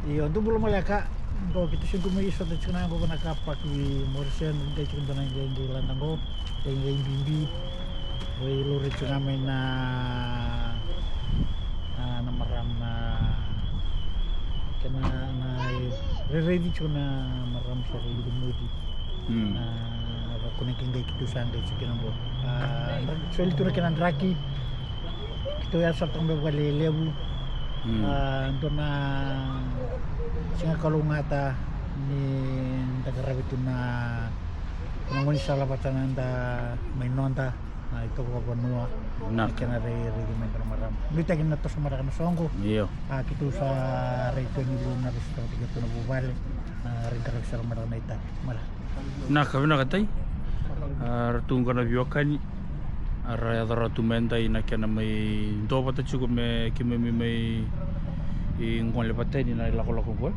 Iyo tu belum ya kak. Ko kita sih kumai iso tu cina ko kena kapak di Morrison dan cina tu nang geng lantang ko, geng bimbi. Wei luri cina main na maram na kena na ready cina maram sari lumudi. Na kuning geng kitu sangde cina ko. Soal tu kena draki. Itu ya satu mbak lebu. Untuk na singa kalungata ni negara itu na ngomong salah bacaan anda mainonta na itu ko banua kena regimen maram kita kena tos maram songgo iyo kita sa reto ni lu na resto tiga tu na bubale na ringkar sar maram ita mala na kavina katai ratunga na biokani ara yadara tumentai na kena mai dopa ta cukup me kime mai i ngole patai ni na lako ko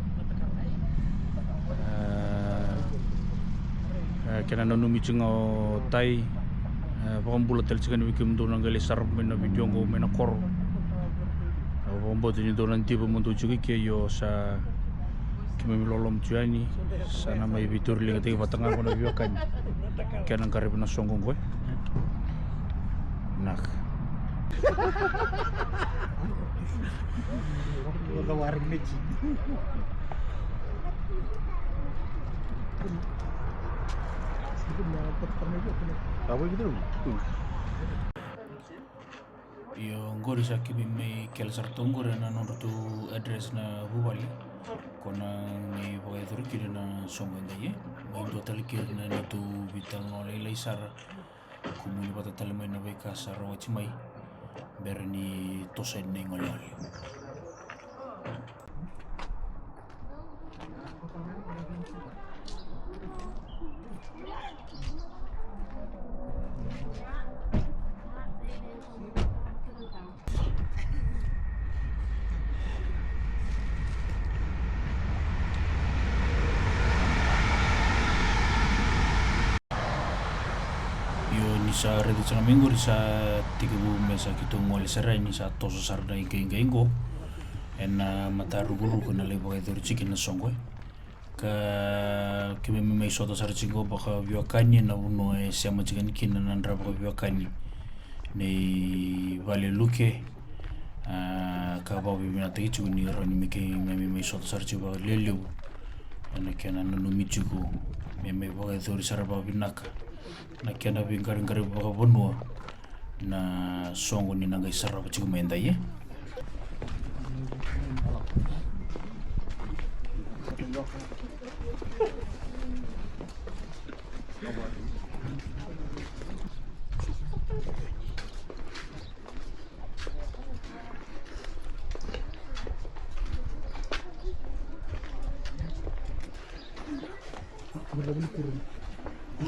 kena nanu micunga tai pambulat tel cikan wikim do nangale sarap mena bidiongo mena kor bombo ni do nanti pemuntu juga ke yo sa kime lolom cuani sana mai bitur linga tegi patanga ko na biokan kena karib na songong ko nak ko waring mechi Apa gitu? yo ngori sa kimi mai kel sarto ngori na nondo tu address na bubali kona ni boy tur kiri na songo ndaye mai do tal kiri na tu bitang olay laisar kumuni bata tal mai na beka saro chimai berni tosen ni ngolol sa redo sa minggu sa 3 mesa kita ngol serai ni sa toso sarda ingo en mataru guru kana lebo itu chicken na songwe ka kimi mai soto sar chingo baka biokani na uno siama chicken kin na ndra baka biokani nei vale luke ka ba bi mina tei chu ni roni mike mai soto sar chiba lelu ana kana no michugo me baka itu sar ba binaka na kena bingkar-bingkar baka bonua na songo ni nangai sarap chiku menda ye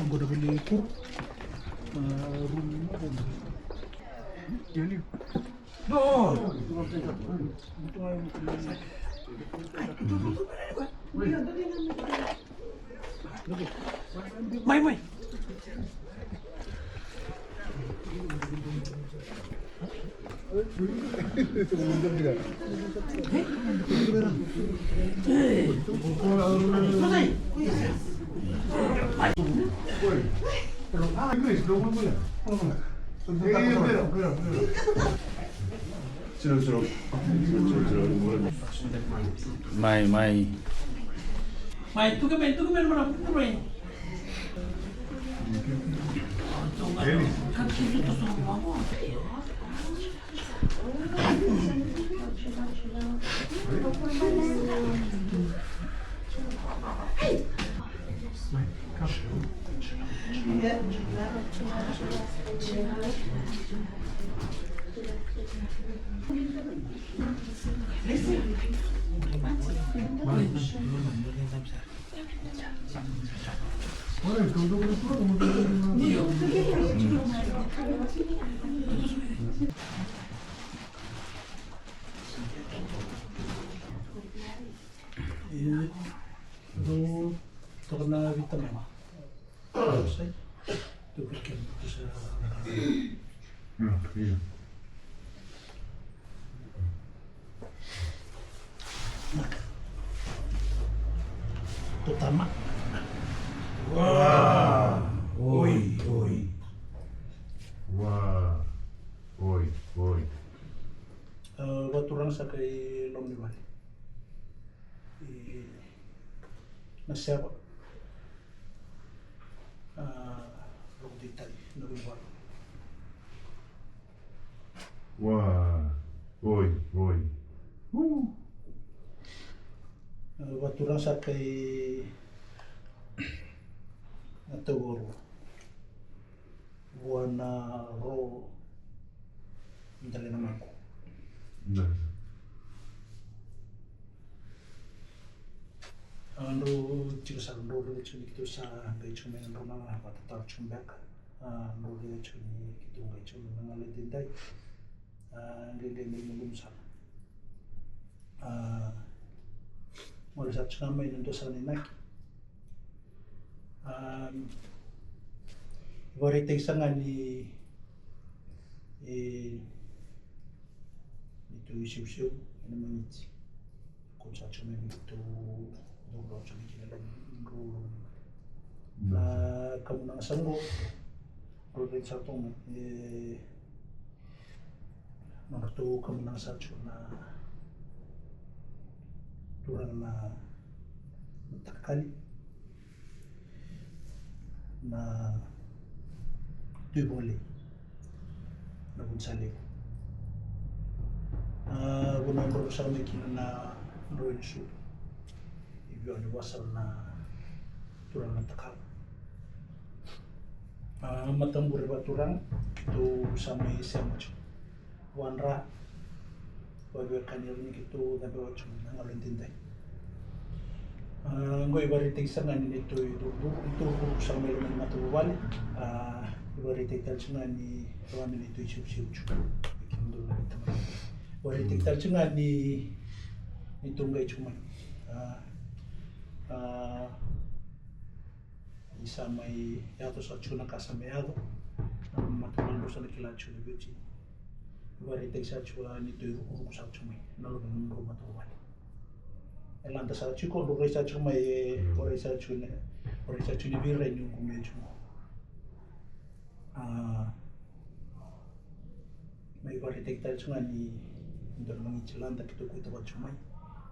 Goda beli kur rumah jadi mai mai tu ke men mana tu mai Itu terkena vitamin. Saya itu bikin bisa. Iya. Tutama. Oi. Wah. Oi. Baturang sa kay Lomni Valley. Nasiapa. Rogdita Nagulwa. Wah. Oi. Baturang sa kay Nataworo. Buana ro dali naman ko. Nah. Ando chico sa ando chuni kito sa kay chumi ando na patatar chumbek. Ando chuni kito kay chumi mga lidinday. Ngenge ngulum sa. Mula sa chuna may nando sa ninaki. Varite sa nga ni ito isiw-siw ano man iti kung sa chumay ito duro chumay kinalang duro kamu nang sanggo duro rin sa itong nangto kamu nang sa chuna durang na matakali na tuibole na bunsali gunung berusaha bikin na roin su ibyo ni wasal na turang na takal matambur ba turang to sama isem mo wanra wabir kanil ni gitu dabe wacu ngalin tintay ngoy baritig sa nga ni ito sa may luman matubali baritig tal sa nga ni rawan ni ito isip-sip ikin doon na ito baritig tal sa nga ni itong gay chumay isa may yato sa chuna kasamayado matulang sa nakilacho ni Bechi baritig sa chuna nito yung sa chumay naluman ng matubali Elanda sa chico, lo sa chuma ore sa chune vire nyu kumechu. May bari tektal chunga ni ndor mangi chilanda kito kuito ba chumay.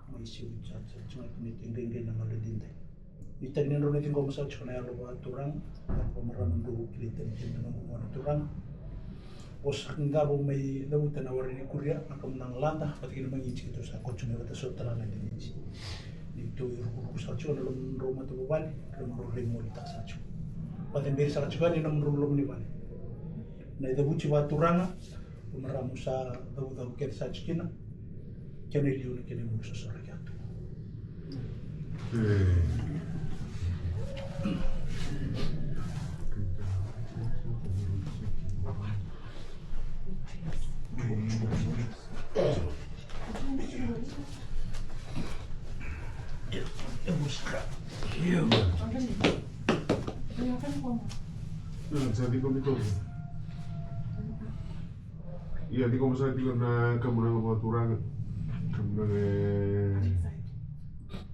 May siu sa chunga ni tingge na maludinte. Itag ni ro nitin ko sa chuna lo ba turang, pamaramang do kilitan tin na mo turang. Os ngabo may lautan na warin ni Korea akam nang landa pati naman yung ito sa kotse na kata so talaga din dito yung sa chon lum roma to bali lum remo ta sa chon pati mbir sa chon ni nang lum ni bali na ida buci baturanga umaramu sa daw ket sa chkina kene liu ni kene mo sa sarakiatu Jadi kami tu. Iya, di kamu saya tinggal na kamu nang buat turang, kamu nang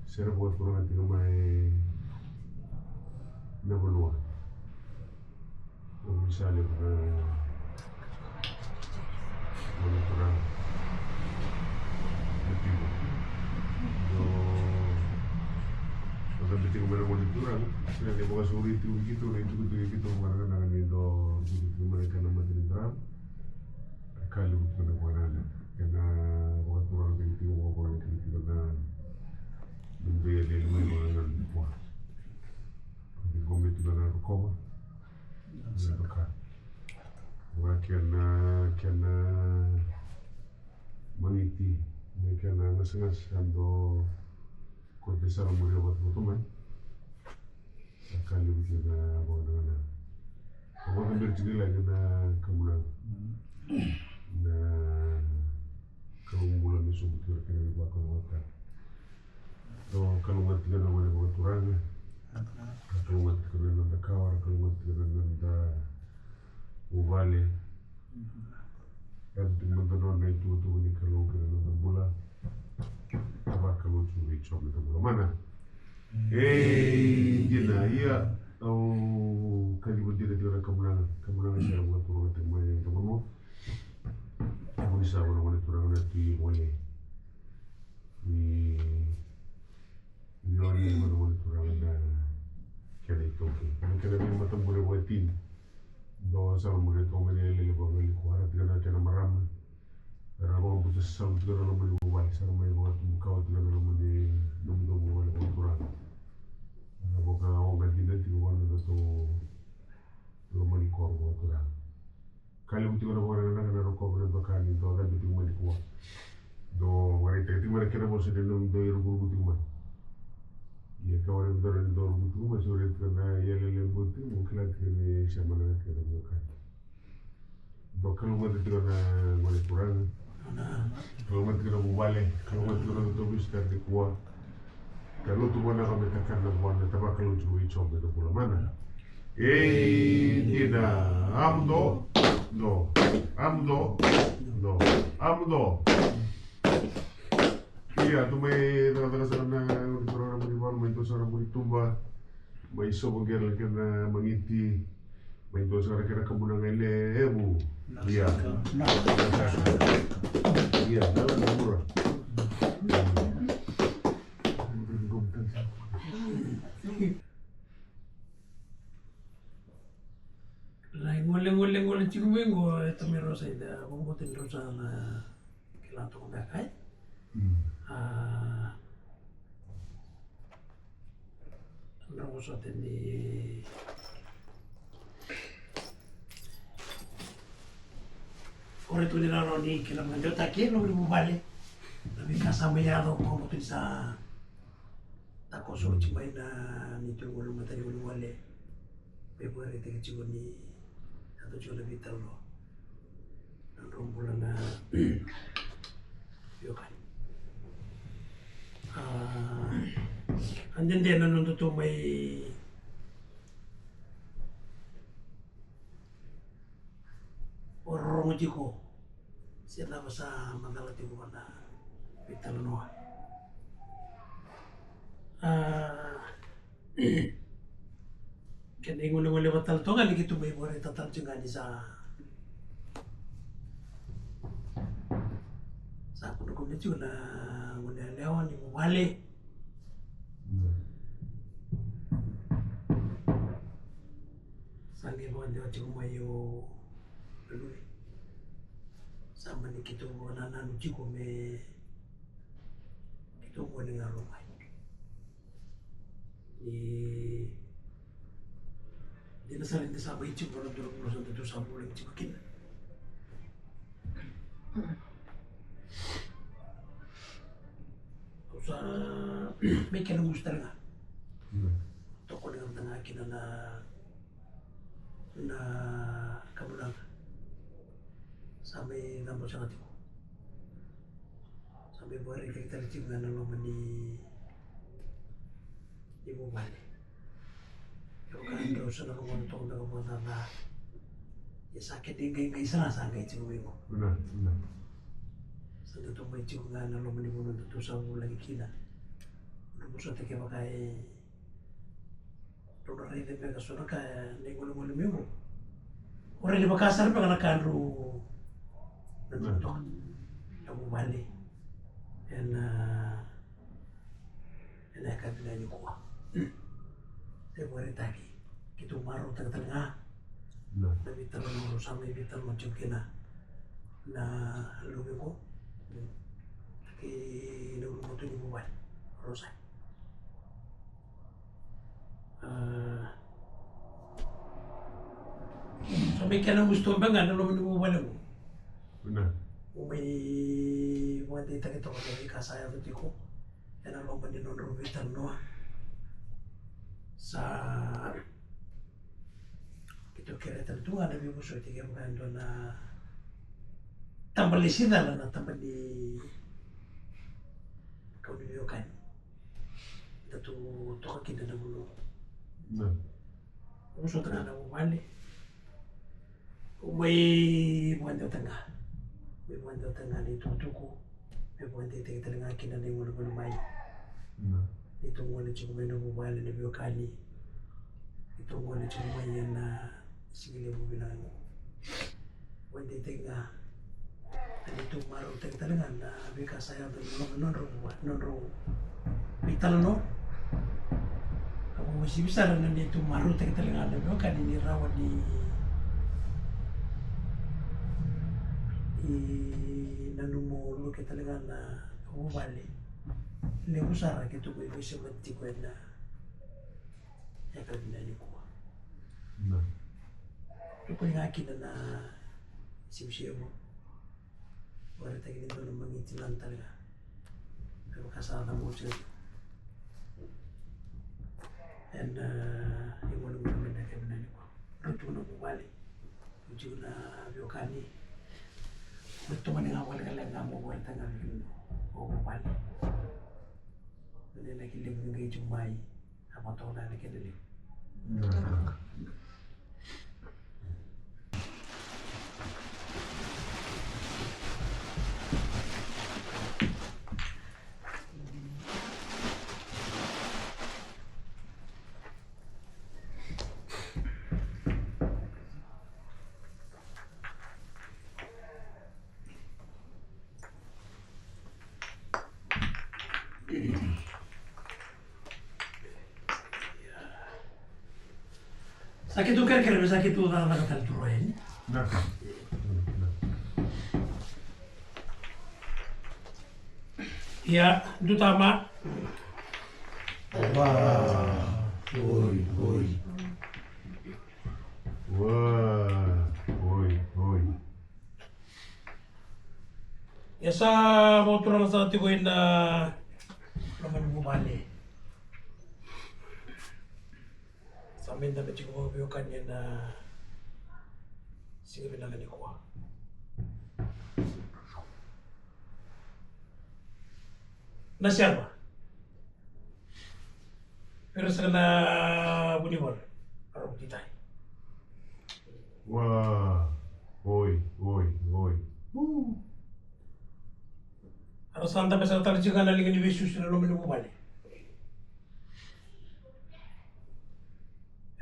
saya buat turang tinggal mai na benua. Misalnya buat turang, begitu. Kalau begitu mana mau diturang, saya dia bukan suri itu begitu, itu karena dengan itu begitu mereka nama terang. Kalau kita bukan karena buat turang begitu, bukan begitu karena membeli dia memang dengan buah. Jadi kami itu karena rukoma, berkah. Kena mengiti, kena ngas ando Cortesar murió por tu toma. Acá le dije na bona. Como que berjudi lagi na kamula. Na kamula ni subutu kena ni bakal mata. To kalau mati na mana buat turang. Kalau mati kena nanda kawar, kalau mati kena nanda uvale. Kan teman-teman na itu ni kalau kena nanda bola. Apa kalau curi coba itu bola mana? Jena iya au kali berdiri di orang kemenangan saya buat turun ke tempat yang teman aku bisa orang turun nanti boleh di orang turun dan kali itu mungkin ada macam boleh buatin doa sama boleh kau meneliti bagai kuara tidak ada maram Rabo putus sama tidak ada boleh buat sama buat kau tidak ada boleh nunggu boleh turun Boka o ganti nanti ko wala to mali ko ko tura kali buti ko wala na na ko ko baka ni to ganti ko mali ko do wala te ti mara kena mo se de no do yero buti ko ye ka wala do ren do buti ko so re na yele le buti mo kala ke ne sama na ke do ka do kalau mo te ko na mali kurang kalau mo te ko mo wale kalau mo te ko do bis ka te ko kalau tu mana kami takkan nak buat, tapi kalau curi coba itu pula mana? Tidak, amdo, do, amdo. Iya, tu mai tengah-tengah sana orang beriman, mai tu sana beri tumba, mai sobo gerel kena mengiti, mai tu sekarang kena kemenangan lebu. Iya, iya, dalam murah. Ngole chiku bengo tumi rosa ida bongo tin rosa na kilato kong kai. Rosa tin di ore tu di laro ni kila manjo taki lo ribu bale. Tapi kasama yado bongo tin sa takoso chimay na ni tungo lo matari mo wale. Februari te chiku ni atau jual lebih tahu loh, rombulan na yokan. Andin dia nonton tu may orang jiko, sila basa magala tibo na bital noa. Kaya nguli batal to nga gitu may buwan tatal juga di sa kuno juga na nguli lewan ni wale sangi buwan dia juga mayo dulu sama ni gitu nanan juga me gitu nguli ngarumay di nasalin sa sabay chip wala durog mo sa dito sa bulang chipakin. Sa may kinamusta nga. Toko dengan tengah kina na kabulang sampai nambah sangat itu. Sampai buat kita cip nga nalaman di mobile. Yung kando sa nakumontong nakapunta na sakit din kayo isa na sa kahit sinuwi mo. Sa dito may tiyo nga na lumani mo nandito sa lagi kina. Nabuso tayo kaya makay doon na rin din kaso na kaya hindi ko lumani mo. Orang di Makassar pa ka nakaro nandito na bumali. Yan ay kabila niyo ko. Februari tadi, kita maru tengah-tengah, na bitar mo sama bitar mo cukina, na lubi ko, ki lubi mo tu ni buwan, rosa. Sampai kena gusto ba nga na lubi ni buwan mo? May buwan di kita ko kami kasaya tu ko, yan ang lubi ni non bitar no. Sa itu kira tentu ada bibu so tiga bukan dona tambah di sini lah na tambah di kau dibukan itu toka kita dah dulu musuh tengah dah balik buat tengah di tutuku buat di tengah kita dah mulu mai itu mulai cukup main balik lebih kali Ito mo na cuma yan na sige mo bilang wende tenga dito maro talaga na bika saya non ro vital no ako masibisa na dito maro talaga na kan ini rawan di nanumulo kita talaga na umali le usara gitu ko ibig sabihin ko na ya kabinani ko Nah, ko yung akin na simsiyo mo wala tayo nito ng mga itinan talaga pero kasama mo siya and yung mga naman na kabinani ko ruto na bumali ujiw na biyokani ito man nga wala ka lang nga mo wala tayo o bumali na nakilig ng gayong may habang taon na nakilig nah. Sakit tu kira-kira sakit tu dah kata turuin. Nah. Ya, itu tama. Wah, oi. Wah, oi. Ya sa motor sa tiguin na naman bumali. Sa amin na medyo kumabiyo kanya na sige binangan ni Kuwa. Na siya ba? Pero sa na bunibol, parang titay. Wah, oi. Ano saan tabi sa tali siya nalingan ni Jesus na naman bumali?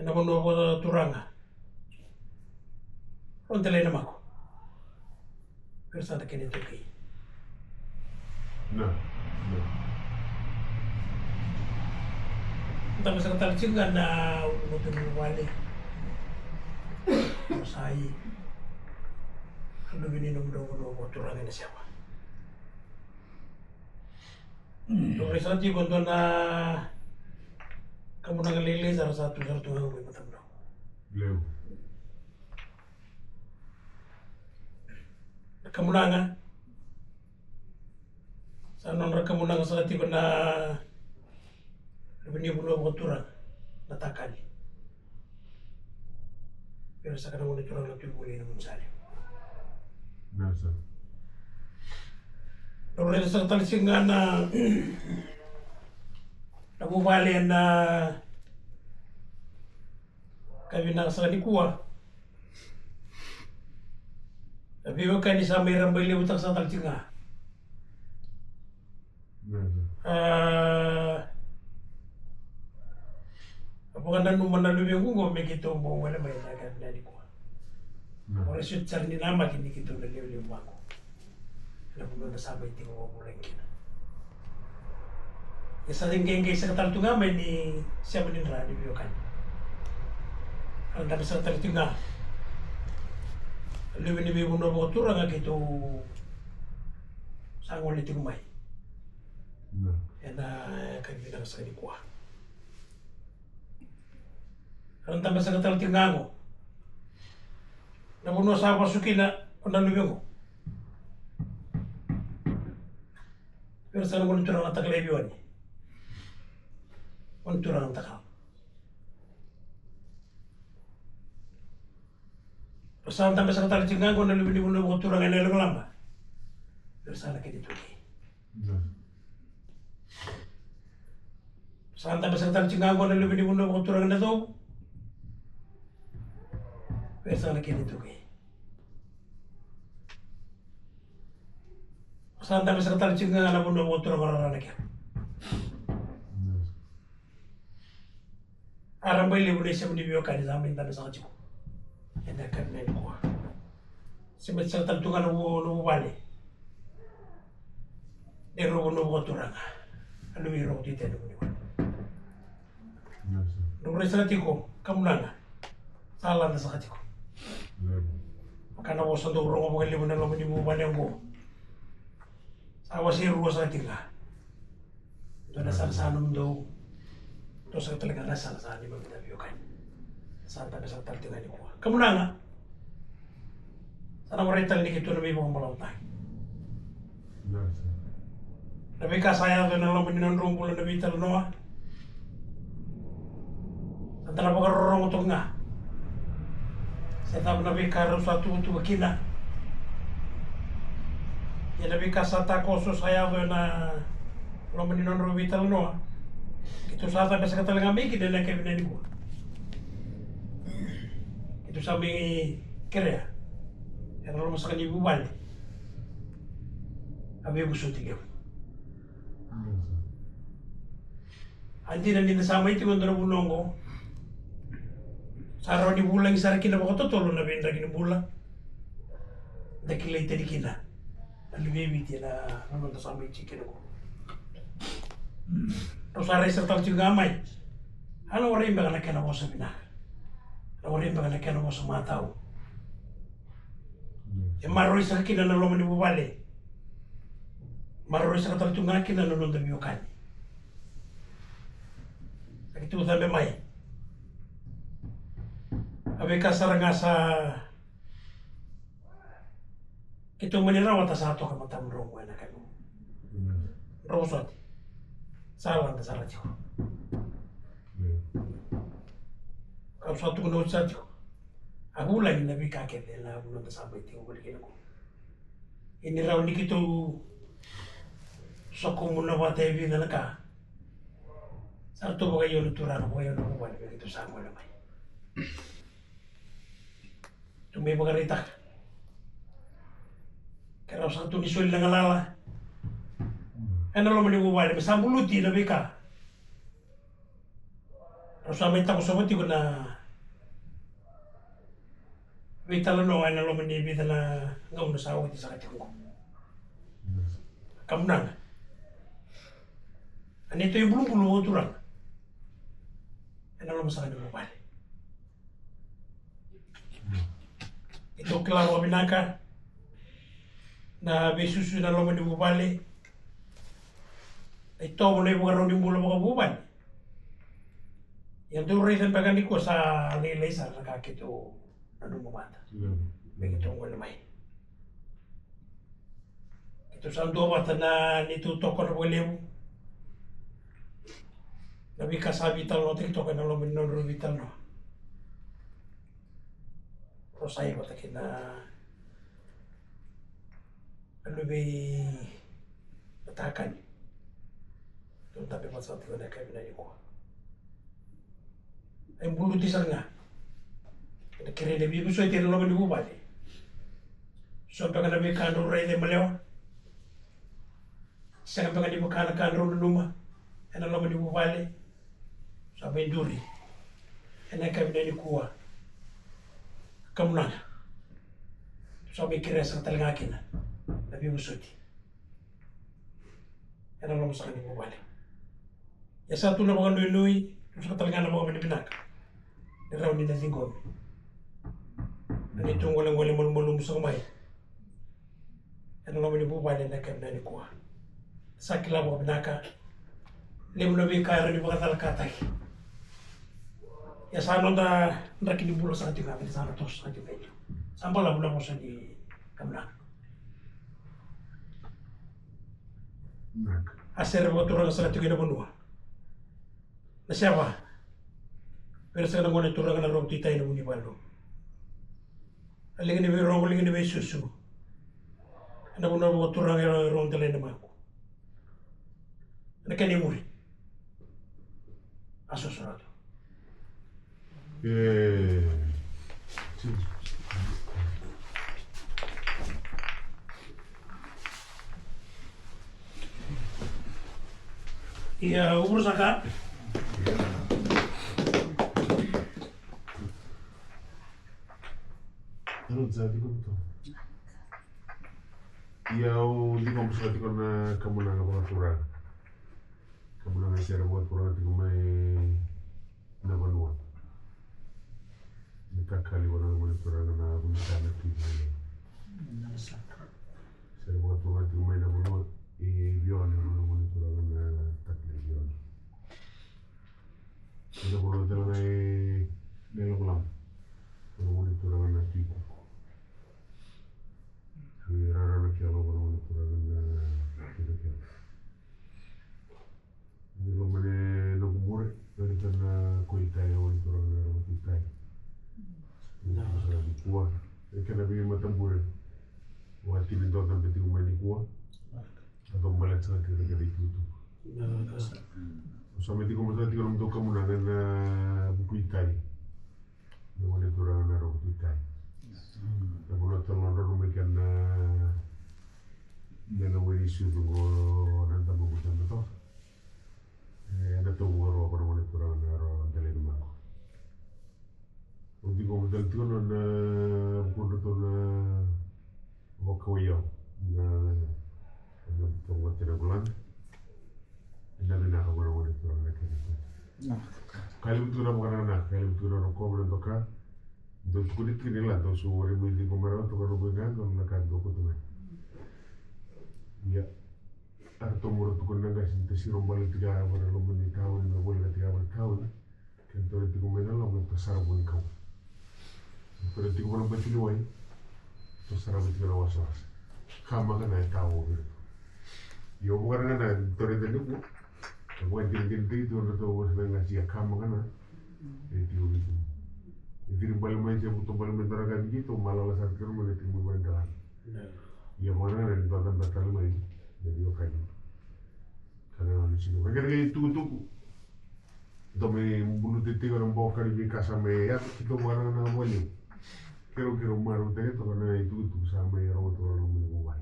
Ano mo no turanga? Ang talay naman ako. Pero saan tayo kinito kay? Nah. Tabi sa tali siya na bumali. Masay. Ano bininom daw no turanga na siya ba? Yung resati ko doon na kamu nagalili sa satu nga may matamdaw. Leo. Kamunangan. Sa anong rakamunangan sa ati ko na binibulo ko turang natakali. Pero sa kanang muna turang nagtulmuli naman sa alim. Nasa. Pero rin sa talising nga na nabubali na kami na sa kanikuha. Sabi mo kayo ni sa may rambay liwutang sa talising nga. Nasa. Apakah naman nalumi ko may kito mo wala may nagaganda ni ko. Wala shoot sa rin naman hindi kito naliwlim ako. Alam mo na sabay ito ko mula kina. Isa rin gengge sa katalto nga may ni siya mo nila ni Biyokan. Ang dami sa katalto nga. Liwin ni Biyo na mga tura nga kito sa ang ulit yung may. Yan na kagbilang sa kanikuha. Ang dami sa katalto nga ako. Namuno sa pasukin na naluwi ko. Pero sana ko turang ang taglaibiwan niya. Kung turang ang takal. Pero saan tabi sa katalichingan ko na lumini mo na mga turang ang nilalang lamba. Pero sana kayo dito kayo. Saan tabi sa katalichingan ko na lumini mo na mga turang na ito. Pero sana kayo dito kayo. Saan tabi sa katalichingan na mo na mga turang ang nilalang lamba. Arang bai lebu desa meni bio kani zaman tanah sangat cukup. Enda kan neni kuah. Sebab serta tungan nubu balik. Ero nubu turanga. Anu iro di tenu ni. Nubu desa tiko kamu nana. Salah nasa katiko. Karena bosan tu orang ngomong lebu nalo meni bu balik ngo. Awas iru sa tinggal. Tu ada sanum do. Tu sa talaga nasa sa ni magda bio kan. Santa besar tinggal ni kuah. Kamu nana. Sana mereka ni kita lebih mau melautai. Nabi kasaya tu nalo meni rumpulan nabi ternoa. Antara pakar orang untuk ngah. Saya tahu nabi karu satu untuk kina. Ya nabi kasata koso saya tu na lo meni rumpulan ternoa. Itu saat ada sekali kami kita nak kena ni buat. Itu sambil kerja. Yang lo masakan ibu balik. Abi busuk tiga. Anti dan kita sama itu untuk nunggu. Sarau di bulan isara kita bakal tolong nabi indra kini bulan. Dah kila itu di kita. Lalu baby dia nonton sama itu kita. Terus ada serta juga amai. Halo orang yang nak kena bosan bina. Orang yang nak kena bosan matau. Yang maru isara kita nalo meni bubale. Maru isara juga kita nalo nonton biokan. Itu sampai mai. Abe kasar ngasa itu menira wata satu kamata merongo enak kan. Rosot. Salah nda salah ciko. Kau satu kena usah ciko. Aku lagi nabi kakek lah belum sampai tinggal boleh kena ko. Ini raun ni kita sokong muna wata ebi nalaka. Satu bagai yon turun, bagai yon bukan begitu sama namai. Cuma bagai ritak. Kalau satu disuil dengan lala, anda lo meni buat, misal buluti nabi ka. Terus sampai tak usah mati guna. Vital no, anda lo meni vital ngau nusawa di sakit ko. Kamu nang. Ani itu yang belum turun. Anda lo masakan dulu balik. Itu kelar wabinaka. Na besusu na lo meni bubale. Ito mo na yung mga ronong mula mga buban. Yang tu reason bagan ko sa lilay sa kakit o ano mo bata. Begitu mo naman. Ito sa ando bata na nitutok ko na buliw. Nabi kasabi tal no TikTok na lo meni non vital no. Terus saya bata kina lebih batakan. Tapi pasal tu nak kami nak ikut. Yang bulu di sana. Kita kira dia biru saya tidak lama diubah ni. Sampai kan nabi kandur rai dia melewa. Sampai kan ibu kandur rumah. Enak lama diubah ni. Sampai duri. Enak kami nak ikut. Kamu nak. Sampai kira sang telinga kina. Nabi musuti. Enak lama sangat diubah ni. Ya satu na mga nui terus katalanga na mga manibinak. Naraw ni natinggob. Nanitong walang mulmulong sa kamay. Ano naman yung bubali na kaya nanikuha. Sa kila mga binaka, limo na bikara ni mga talakatay. Ya sana na nakinibulo sa ating kami, sana tos sa ating medyo. Sambal lang mo sa di kamnak. Aser mga turang sa ating ginabunuha. Na siapa? Pero sa kanang turang na rong titay na muni balo. Alingin ni rong alingin ni susu. Ano mo na mga turang na rong talay na mako. Ano ka ni muri? Asosorado. Iya, umur saka. za di ko to. Iau di ko sa di ko na kamuna nga pagaturan. Kamuna nga siya buat pura di ko may nabanwa. Nakakali wala nga pagaturan na bunta na tiyo. Siya buat pura di ko may nabanwa. Bion wala nga pagaturan na takli bion. Siya pura talaga ay nelong wala nga pagaturan na tiyo. Rara na kaya wala nga pagaturan na tiyo. Nilo mane nagumure dari kana kuitai wali turang na kuitai. Sa kuwa kana bi matambure. Wati ni do tan beti umani kuwa. Atau malat sa tira kada itu. So meti ko mata tira mto kamuna na kuitai. No wali turang na kuitai. Namun talon ro me kana na wali su go nanta buku tan beto. Ada tuh waro apa namanya kurang naro dari rumah. Untuk komodal itu na bukan itu na wakawiyo na tuh buat tidak bulan. Ina bina waro waro kurang nak ini. Kali itu na bukan anak, kali itu na rokok bulan toka. Untuk kulit kini lah, tuh suara beli pemerintah tuh kalau bukan kalau nak kado kutu na. Ya. Atau menurut tuh kan nggak sih rombal tiga orang rombal di tahun nggak boleh tiga orang tahun kan tuh itu kemudian lah untuk terserah pun kau pada tiga orang baca luai terserah betul tiga orang was kama kan naik tahu gitu yo bukan kan tuh itu nih bukan jadi itu untuk was nggak sih kama kan itu gitu itu balik main jam untuk balik mentara kan gitu malah lah saat itu mulai timbul bandalan ya mana kan itu akan batal main jadi oke karena di sini mereka itu me bulu titik orang bawa kali di casa me ya kita barang na boleh kira maru teh itu karena itu sama ya orang menguai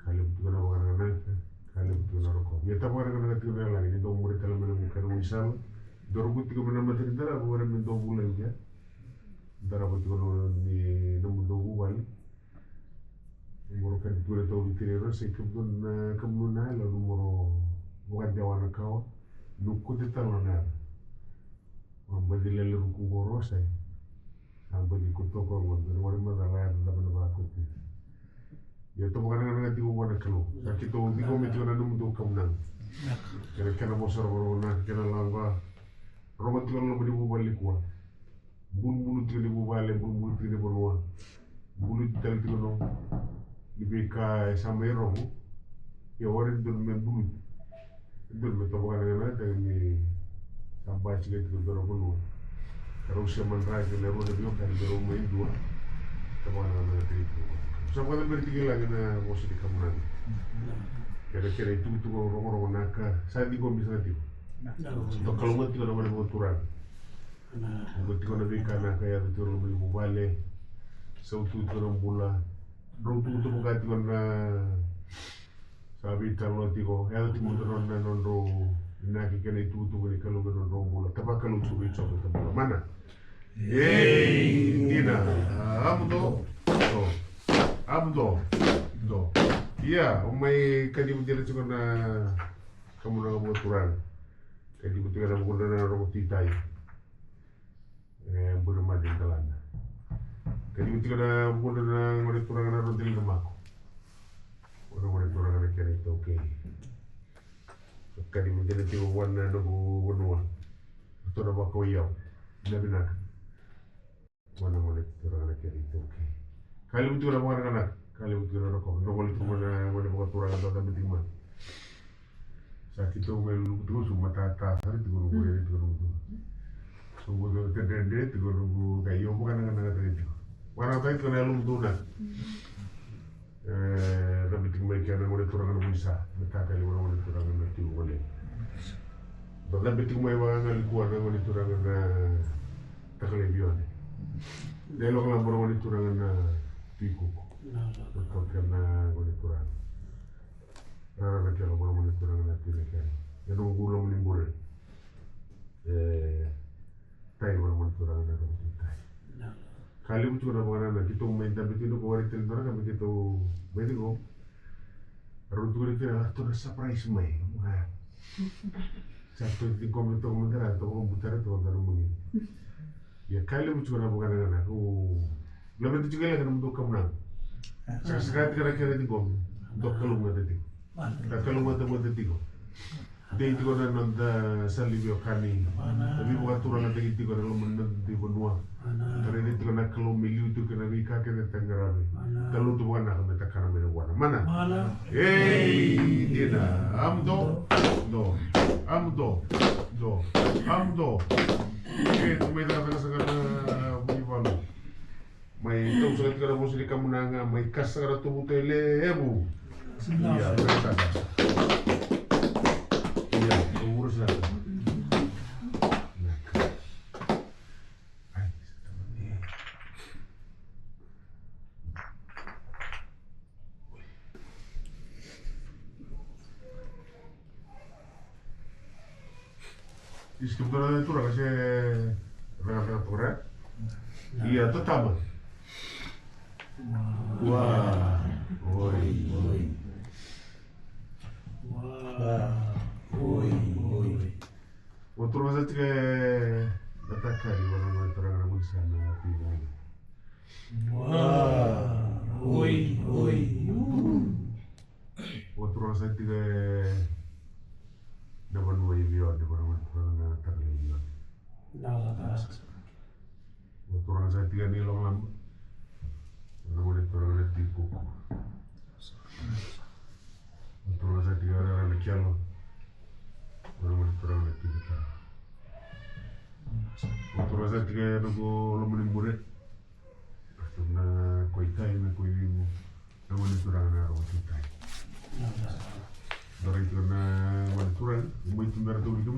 kalau betul na barang na kalau betul na rokok ya tak barang na itu na lagi itu umur kalau menemukan misal 2003 menambah cerita apa barang mentok bulan ya antara betul ni nomor 2 balik Umur kan itu udah tahu diterima sih kemudian lalu umur bukan jawan kau nukut itu lalu membeli lalu kungoro saya sampai di kutu kau bukan orang mana lain tak pernah bakut ya itu bukan dengan tiga bulan kalau sakit itu tiga minggu nanti untuk kemenang kena bosor corona kena langka romat itu lalu beli balik kuah bulu itu beli balik bulu itu bolu bulu itu tadi itu Ibeka sampai rohu, ya orang itu membulu, itu betul bukan dengan ada ini sampai sih itu dorong bulu. Kalau usia mantra itu leru lebih kan dorong main dua, teman anak itu. Sampai bertiga lagi na mesti di kamunan. Kira-kira itu orang-orang nakal. Saya di gom bisa itu. Kalau mati kalau mana mau turun, mati kalau lebih karena kayak itu lebih mubale, sautu itu orang bola. Rung tu buka tu kan sabi talo tiko el tiko tu non nak ikan itu tu beri kalau beron rong bola tapi kalau tu beri coba tu bola mana Tina abdo iya umai kadi menjadi cuma na kamu nak buat turun kadi betul kan bukan na rong titai bermadi dalam Kali itu kada bukan na ngore turang na rodil rumahku. Orang turang na kira itu oke. Kali menjadi tiga warna nobu benua. Itu na bako yau. Nabi nak. Mana turang na kira itu oke. Kali itu na bukan anak. Kali itu na rokok. Nobo itu mana bukan turang na dalam timah. Saat itu melu itu semua tata hari itu guru itu guru. Semua itu terdende itu guru kayu bukan anak itu. Warna tadi kena lum tuna, tapi tinggal mereka yang boleh turun dengan bisa, mereka kali orang boleh turun dengan tiu boleh. Bahkan betul mereka yang kuat dengan boleh turun dengan tak lebih ada. Dia orang boleh boleh turun dengan tiku, betul karena boleh turun. Rara mereka boleh boleh turun dengan tiu mereka. Yang orang gula menimbul, tahu orang boleh turun dengan tiu tahu. kali mu chuna bana kita main tapi itu ko wari tel dora kami kita bedi ko ru tu ni kira to surprise mai satu di kom to mo dara to ko butare to dara mo ni ya kali mu chuna bana na ko lalu itu juga lagi nemu kam na sekarang kira-kira di kom do kalunga tadi kalunga tadi ko dei ti ko na nanda salibio kani tapi bukan turun nanti ti ko na lo nanti ko nuwa tare ni ti ko na kalo miliu tu ko na rika ke tangarabe kalau tu bukan na kami takana mena wana mana dina amdo tu me da na sagana buni balu mai tu sulit kada mo sili kamunanga mai kasara tu butele ebu iya berita iya urus lah Iskiptura itu rakasnya raga-raga iya tetap wah oi waktu masa tiga dataka di mana terang nama di sana waktu masa tiga dapat dua video di mana terang terlihat waktu masa tiga ni long lam nama terang tipu waktu masa tiga ada kialo nama terang tipu waktu masa tiga nago lo menimbure na koitai na koivimu nama terang na ro koitai dari itu na manturan muy tumbar tu hidup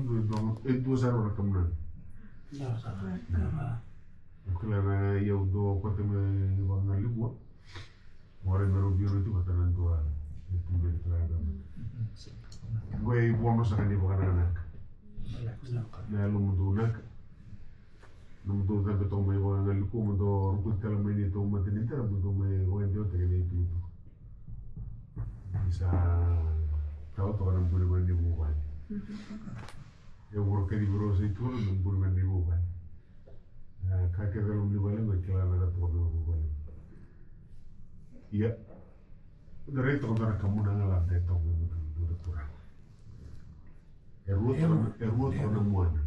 itu saru na kamna klara ya do kote me wana libu more mero biru itu kata nantua itu be klara gue bono sakani bokana nak na lumdu nak lumdu da beto me wana liku mo do rukut kala me ni to matini tara do me wana do tegene itu bisa tahu tuh orang boleh mandi bukan, ya buruk di buruk itu orang boleh mandi bukan, kakek dalam di balik berjalan ada tuh orang bukan, iya, dari itu orang kamu nangalah deh tahu itu kurang, erut orang muana,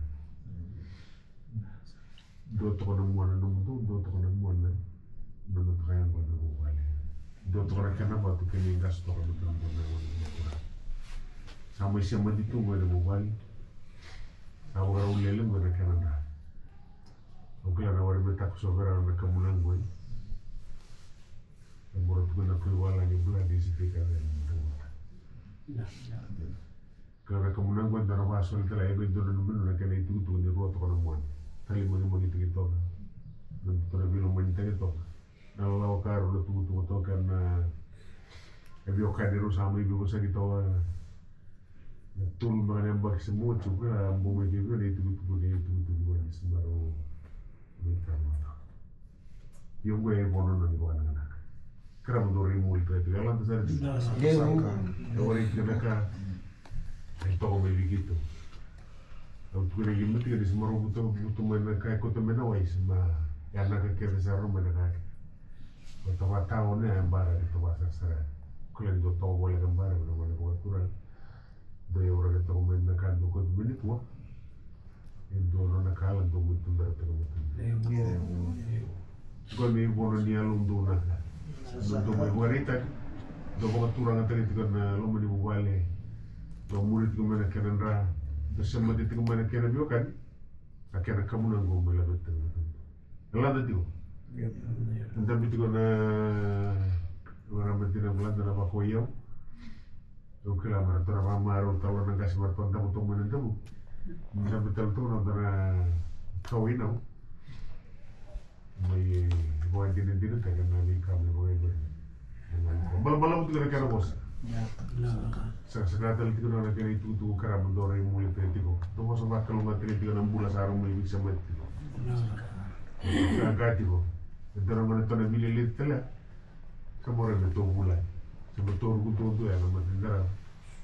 dua orang muana nunggu dua orang muana, nunggu kayak mana bukan, dua orang kenapa tuh kini gas tuh orang kurang. Sama siapa itu gue ada mobile, aku kalau leleng gue nak kena, aku kalau orang betak soberan nak kemulan gue, yang baru tu nak keluar lagi bulan di situ kan, kalau kemulan gue darah masuk itu lah, gue itu nak kena itu tu di ruang tu kan muan, kali mana itu kita, nanti tu nak bilang mana itu, kalau kau tu kan, ebi okai di rumah sama ibu saya kita. Tul mana yang bagi semua juga bumi juga itu bukan di sembarang mereka mana. Yang gue bono nanti gue anak-anak. Kerana mendori mulut itu kalau tu saya disangka, orang itu mereka itu kau begitu. Kalau tu lagi mesti di sembarang butuh mereka ikut mereka wais mah. Yang nak kerja besar mereka. Kalau tahu ni yang baru itu bahasa sekarang. Kalau itu tahu boleh gambar, boleh buat turun. Dari orang itu main nakal bukan begini tua, itu orang nakal untuk betul betul betul. Kau ni bono ni alum tu nak, untuk main wanita, untuk turun antara itu kan lo meni bubale, lo murid tu mana kena rah, bersama itu mana kena biokan, akhirnya kamu nanggu mula betul betul. Kelar tu, entah itu kan orang betina bulan dalam apa koyau. Oke lah, mereka orang maru tahu orang kasih bertuan tamu tamu mana tamu, bisa betul tu orang kawin au, mai buat jenis tak kena ni kami buat. Malam tu kena bos. Sekarang itu orang kena itu tu kerana mendorong mulut itu. Tu masa bakal orang kena itu 6 bulan sarung mai bisa mati. Agak itu. Entara mana tona mililit tela. Kamora na to bulai. Sama toru kutu ya nama tindara.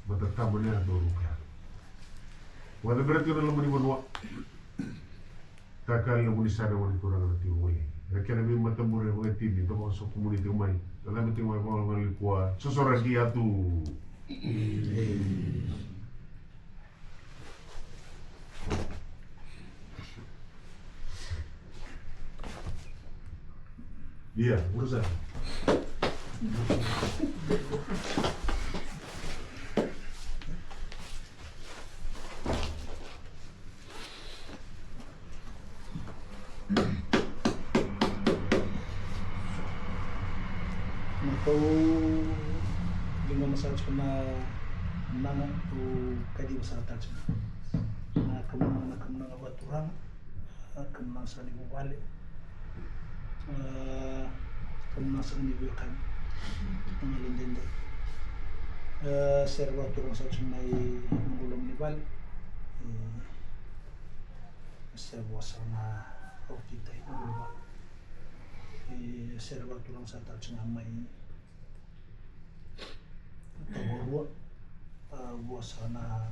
Mata tamu ni ada toru kaya. Wala berarti orang lemari bonwa. Takal lemari sana wani kurang nanti wali. Rakana mi mata mure wani tini. Tama so komuniti umai. Dalam itu umai kalau ngali kuah. Sosora dia tu. Iya, urusan. Kau lima masalah cuma menang tu kadi masalah tak cuma. Kemenang buat orang, kemenang sani balik, kemenang sani bukan mengalin denda. Serba orang saya cuma mengulang ni balik, serba sana orang kita itu balik. Serba orang saya tak cuma main. Tahu buat sana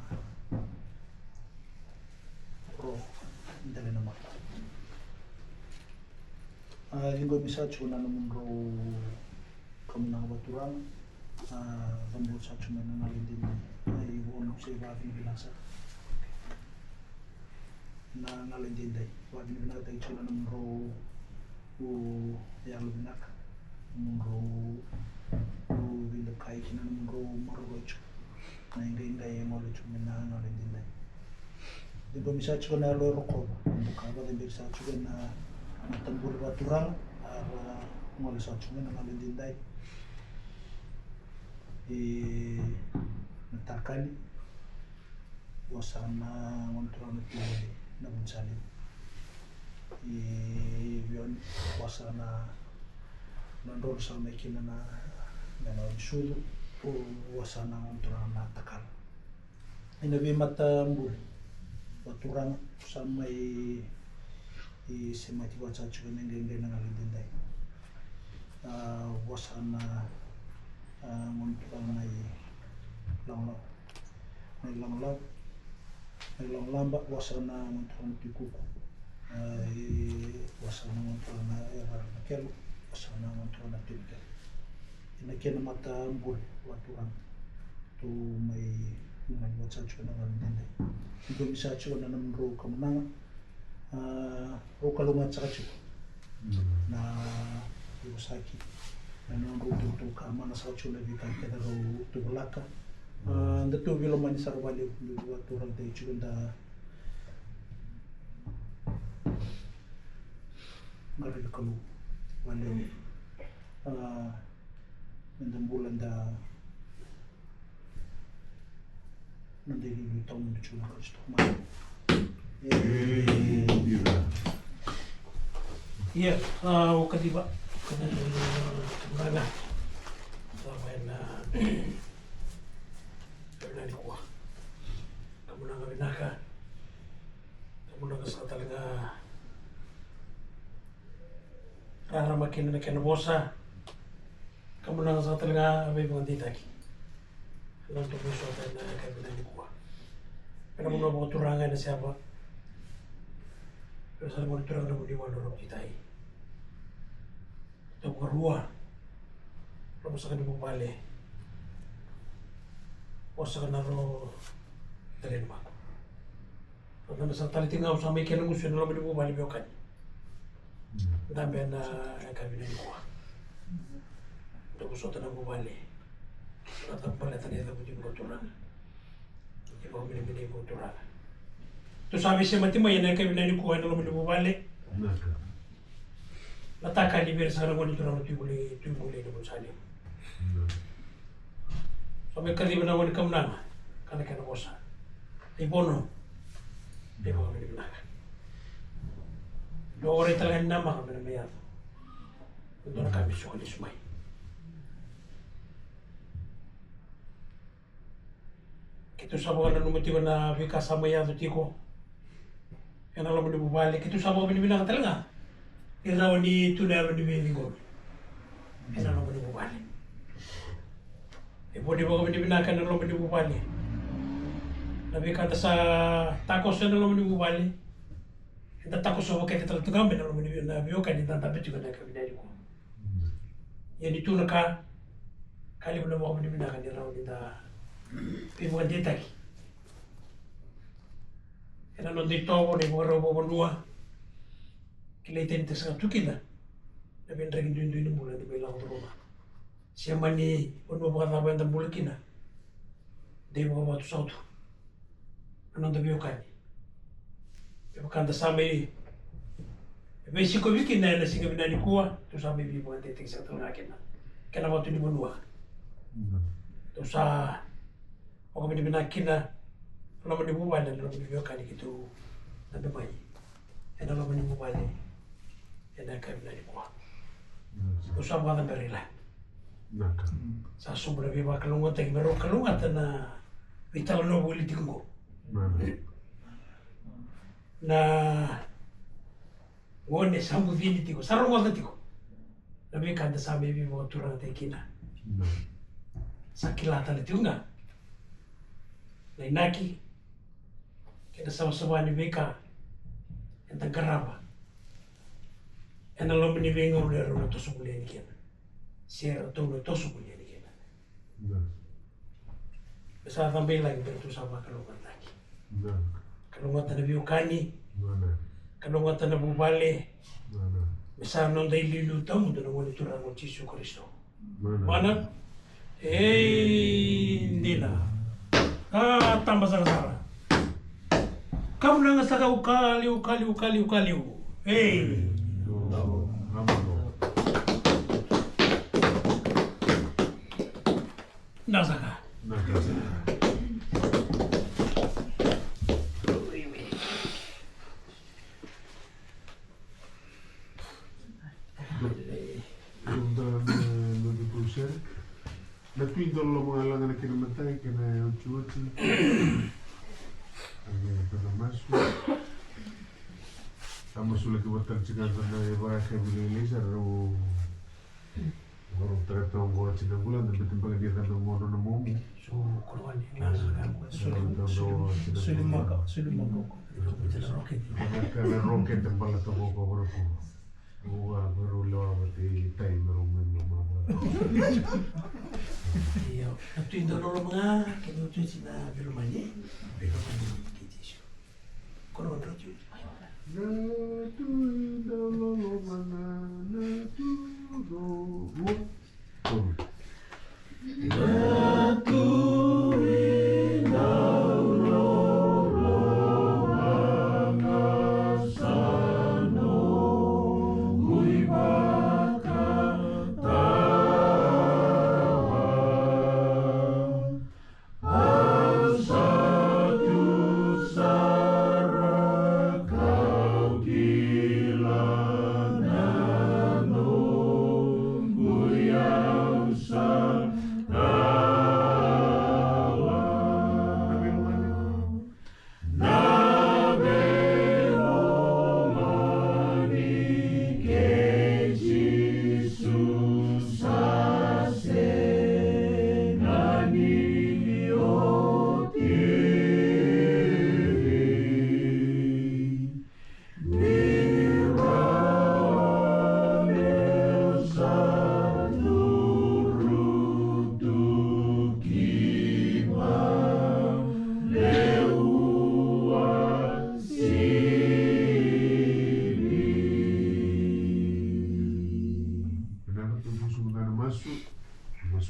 roh dari nama. Jika bisa cuma namun roh kemenang baturan, lembut saya cuma ngalin ini. Ibu orang saya bawa bilang saya, ngalin ini. Bawa bilang tadi cuma namun roh yang lebih nak, namun roh bila kai kina namun marulo cu, na inda yang malu cuma ngalin ini. Jika bisa cuma nalo rokok, bukan apa yang bisa cuma na tambur baturan, malu saya cuma ngalin ini. Natakali, wasana monturan itu na mencari. Yon wasana nandor sama kina na sudu wasana monturan na takal. Ini bimata mbul baturan sama semati baca juga nengeng ngalin dindai. Wasana monturan na lang lambak wasana monturan tikuku. Wasana monturan na era kelu wasana monturan na tiga. Ini kena mata mbul baturan tu mai baca juga ngalin dindai. Jika bisa juga nanam roh kemenangan, roh kalau macam itu, na rusaki, nanam roh tu keamanan sahaja lebih kan kita roh tu belaka. Anda tu bila mana sarwali buat orang tu juga dah ngari kalau wali, anda bulan dah nanti di tahun juga kalau itu mana? Iya, ketiba kemana? Sampai na di kuah. Kamu nang binaka. Kamu nang sa talaga. Rara makin na kena bosa. Kamu nang sa talaga may mga ditaki. Lang to puso na kabila di kuah. Pero mo na turangan na siya ba? Pero sa mga turang na mo di wala rin kita eh. Ito mga ruwa. Pero sa kanila bali. O sa kanaro dalhin mo ako. Pag naman sa talitingaw sa may kinangusin na naman mo bali mo kan. Dami na kami na kuha. Ito gusto ito na mo bali. At ang palatan nila mo yung mga turang. Hindi pa kami namin yung mga turang. Tu sabi siya mati may na kami na kuha na naman bubalik. Nataka ni Birsa na ngunit na tuyuli naman sa alim. So may kaliban na ngunit kam na kana bosa. Ibono. Di ba kami nagnakan. Dua orang talaga nama kami na mayat. Ito na kami suka ni Sumay. Kito sa mga nanumutiwa na wika sa mayat tiko. Yan alam mo na bubalik. Ito sa mga binibinang talaga. iraw ni tunalo ni Benigol. Ena lo ni bubale. E pwede ba kami binakan na lo ni bubale. Nabi kata sa takos na lo ni bubale. Ita takos sa wakay kita tugam na lo ni na biyo kan ita tapit juga na kabinay ko. Yan itu naka kali mo na mo kami binakan iraw ni ta pibuan ditaki. Ena lo dito ko ni mga robo bonua. Kilaitin ito sa tukila. Nabi ndragin duin ng bulan, di ba ilang ko roma. Siya man ni, unmo pa katabayan ng bulan kina. Di mo ka bato sa auto. Anong dabi yung kani? Iba kanda sa may, iba yung siko wikin na yun, singabi na ni kuwa. Ito sa may bibuan titig sa ito nakin na. Kaya naman ito ni Manua. Ito sa, o kami ni binakin na, alam mo ni Bubal, alam mo ni yung kani kito nabimay. Yan alam mo ni Bubal eh. Yan ang kami na ni kuwa. Usap mga berila. Sa sobrang biba kalungatan, meron kalungatan na vital no politik ko. Na wone sambudini tiko, sarong wala tiko. Nabi kanda sa bibi mo turang tekina. Sa kilatan ito nga. Na inaki. Kaya sama-sama ni Beka. Yang tanggaraba. Yan ang laman ni Benga ulero na tosok ulian ni Kena. Siya ito na tosok ulian ni Kena. Basta tambay lang pero ito sama kalungan lagi. Kalungatan na biyukani. Kalungatan na bubale. Basta nung dahil lilutaw mo doon ang wala turang ng Jesu Kristo. Mana? Hindi na. Tambah sa kasara. Kamu na nga sa ukaliw. Hey! Nasa ka? Nagpindol lo mga langan na kinamatay, kina uchi-uchi. Ito na maso. Tama sulit iwatan sinan na iba kay Bililisa ro ro tratong go sinan bulan na bitin pag dia kan mo na mo. So, kuruan ni nasa ka mo. Sulimago. Kaya rocket ang pala to ko ko. Uwa pero lo pati time ro men mo. Iyo, nagtuindo lo mga kinuto sina Bilumani. Pero ano kitisyo. Kuruan ro ju.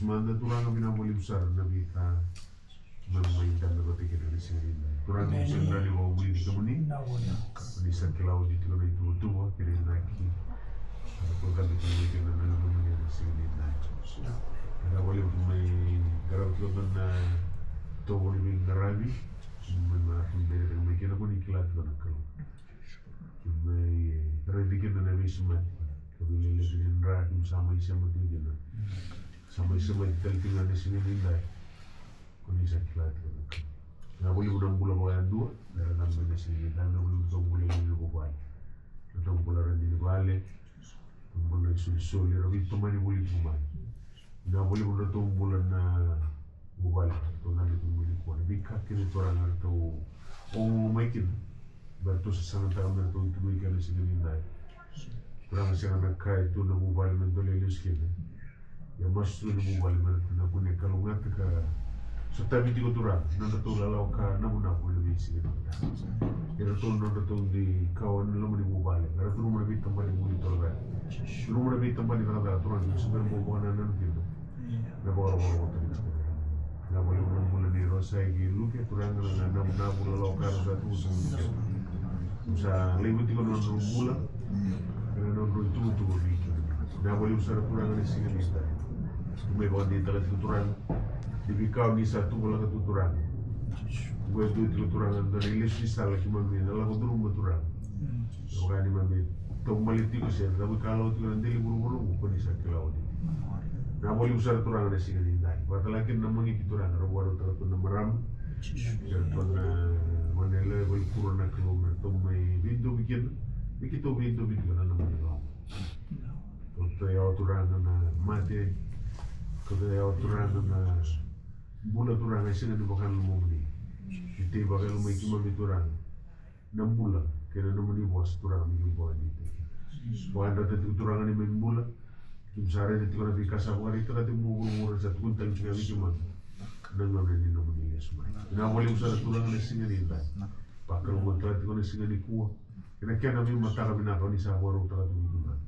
Manda turang kami na muli besar nabi ka memainkan dapat tiket dari sini. Turang kami sendiri di bawah beli di kemuning. Di sekilau di tiga itu tua kiri lagi. Ada program itu mungkin ada nama dari sini lagi. Ada boleh main garau tu mana tu boleh main garabi. Mana dari mungkin aku niklat kan kalau. Main revikin nabi semua. Kabila dengan rakim sama isama tiga. Sama-sama tinggal di sini nilai kondisi kilat kan. Nggak boleh bulan bulan dua dalam di sini dan nggak boleh bulan bulan ini bukan. Atau bulan ini balik isu-isu lira vito mani boleh kumai. Na boleh benda tu bulan mobile tu nanti tu boleh kuat. Bika kini tu orang ada tu mungkin bertu sesama tahun bertu itu ikan sini nilai. Orang sekarang nak kaya tu na mobile mentol elus kini. Ya masuk na mobile bertu na punya kalau ngat ke setabi tiga turang, nanda tu lalau ka namu lebih sini. Kira tu nanda tu di kawan lalu di mobile. Kira tu rumah lebih tempat di muli tolak. Rumah lebih tempat di kata turang sebenarnya mobile nanda gitu. Na bawa motor itu. Na boleh mula di rosai gilu ke turang nanda namu lalau ka satu musim. Musa lebih tiga nanda mula. Kira nanda itu begitu. Na boleh usah turang di sini bisa. Cuma bawa di dalam turang. Jadi kau ni satu bola ketuturan, gue itu ketuturan dari list bisa lagi mami, dalam keturun ketuturan, bukan ni mami, tu maliti ko siya, tapi kalau tu nanti buru-buru, bukan di sakit laut. Nah boleh usah ketuturan ada sih ni dah, pasal lagi namanya ketuturan, orang baru terus tu namaram, kerana mana le boleh kurang nak keluar, tu mai bintu bikin kan namanya lah. Tu ya ketuturan na mati, kalau ya ketuturan na bula turang ay singa dibakan lumumni. Iti bakan lumay kimami turang. Nambula, kaya naman bos turang mi yung bawa dito. Bakan dati turangan ni membula. Kim sare dito ko na bikasa ko rito dati mumura sa tukuntang singa mi kimang. Nangam na naman nila sumay. Pinamuli mo sa turangan na singa nila. Pakal mo dati ko na singa ni kuwa. Kaya kami mata kami nakaw ni sa warong taka tumidunan.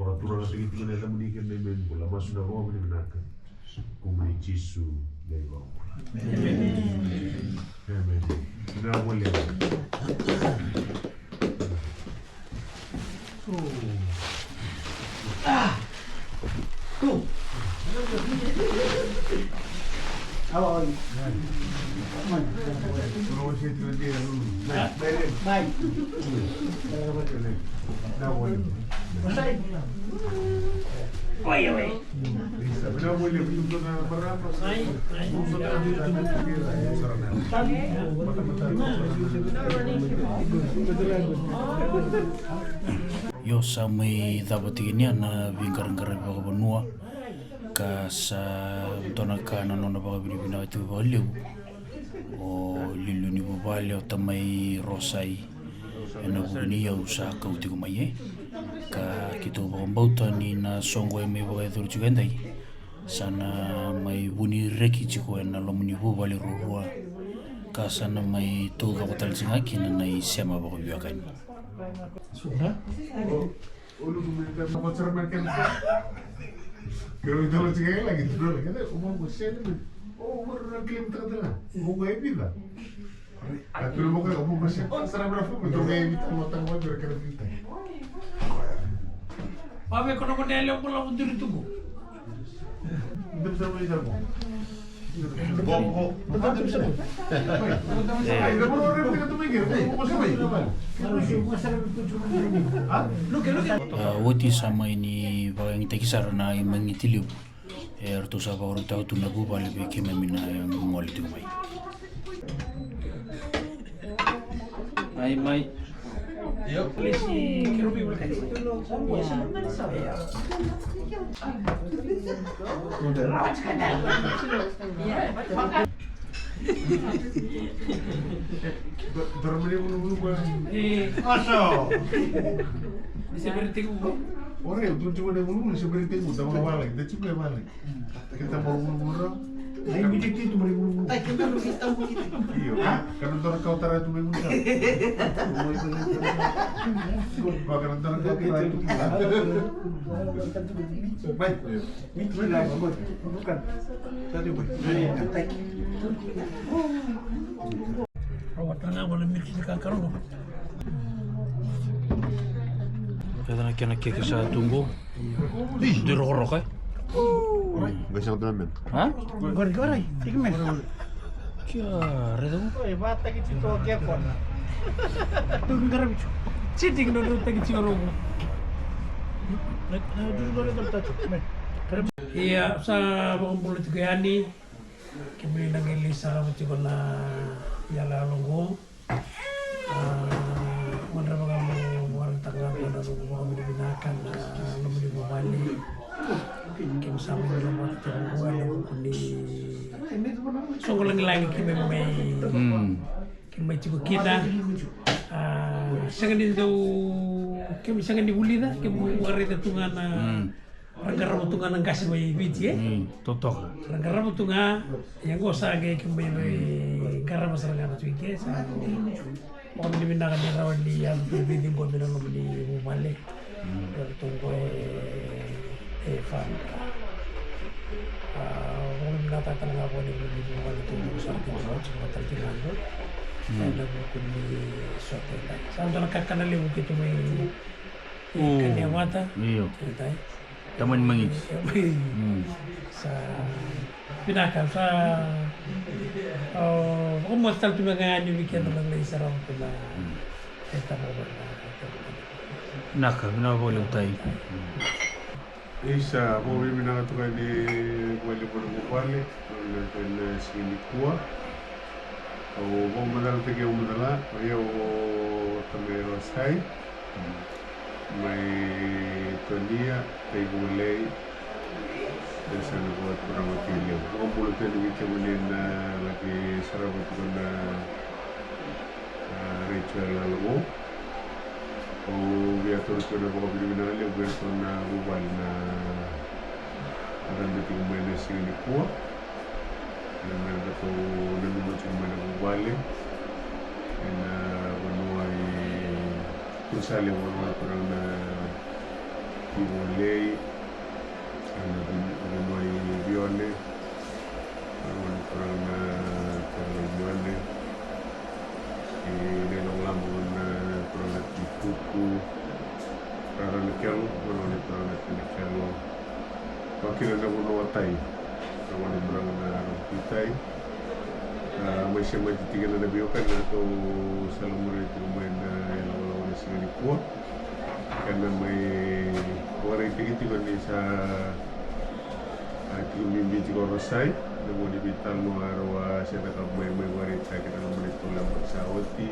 Baka turang at tingin na nila manikin na yung membula. Masu na ko kami naka. Kumay chisu. Amen. Amen. Sudah boleh. Tuh. Awal. Kalau saya tu dia Baik. dah boleh. Selesai. Oi. Dah boleh betul na berapa? Yo sa may dapat ini na bingkar-bingkar baka banua ka sa tona ka na nona baka binibina ito baliw o lilu ni bubali o tamay rosay na bugniya sa kauti kumaye ka kito baka bauta ni na songo ay may baka ito chugenday sana may buni reki chiko na lomuni bubali rurua ka sana may tuga ko talsingaki na naisema baka biyakan. Sudah. Ulu kemudian sponsor mereka. Kalau itu lo cakap lagi tu dulu, kata umur besar ni, umur klaim terkenal, umur hebat lah. Tapi lu bukan umur besar, serah berapa betul hebat mau tanggung jawab kerana kita. Pawe kono kono ele pula mundur itu bu. Itu bisa macam apa? Wati sama ini bagang tekisar na mangitiliu erto sa bago tao tu nabu bali be kemamina yang mol tu mai mai Yo, polisi kerubi berkat itu. Dormir bulu-bulu kan? Oso. Bisa berhenti bu. Orang itu cuma ada bulu-bulu seperti itu, tak mau balik, kita cuma balik. Kita mau bulu-bulu. Lain bidik itu beri bulu-bulu. Ay, kita lu kita begitu. Iya, karena ntar kau tara itu memang tak. Bahkan ntar kau tara itu. Baik. Itu lah, bukan. Tadi Rawat tengah boleh mix dekat karung. Kaya na kaya sa tunggo di rorok eh Besok tu namin. ha Gori-gori, tigmen. kaya redo Oi, bata ki chito kya kon. Tunggar bicu. Cheating dulu tadi cium. Gori dal tacho. Iya, sa mga politik yani. Kami nag-ilis sa mga na yala longo. Mana mga warang tanggal na mga binibinakan na lumili mo ba songo lang kimay tigo kita sangan do kemi sangan dibulida kemi warita tungana ranggaramo tunga ng kasi may biti Totok. ranggaramo tunga yang gosa ge kemi garamo sa ranggaramo tuike sa mo ni binakan ni rawan di yang biti bo binang mo ni bumalik tunggu fan mo natatan nga po ni bumalik tunggu sa ating sa talkinando na ko ni sote ta sa ndo nakakanali mo kito may kanya mata Iyo. tay Taman mangit. sa pinaka sa kung mo tal tumagaan yung weekend lang na isa raw ko na kita mo ba Naka, ginagawa tayo. Isa, mo binakatukan ni Wali po ng Upali, ang sinikua. O mo madal tigay umadala, ayaw tamero say. May tonia, tay gulay. Desa na buat kurang makiliw. Kung pulutan ni Wiki Mulin na lagi sarabot ko na ritual alam o biatur ko na mga binibinali o biatur na ubal na aran dito kumay na sinikua. Naman ito nanunod sa kumay na ubali. Na wano ay kursali wano kurang na ibulay. Wano ay bione. Wano kurang na bione. Ninong lamon na kurang at ikuku. Kurang na kelo. Wano ni kurang at kelo. Wakil na wano watay. Wano kurang na rupitay. May siya matitigan na nabiyokan na ito sa lumuri ito may na ilaw na sinikua. Karena may waray tigitigan ni sa lumimbi ko rosay na mo dibital mo araw siya nakabay may waray tayo kita naman ito lamang sa oti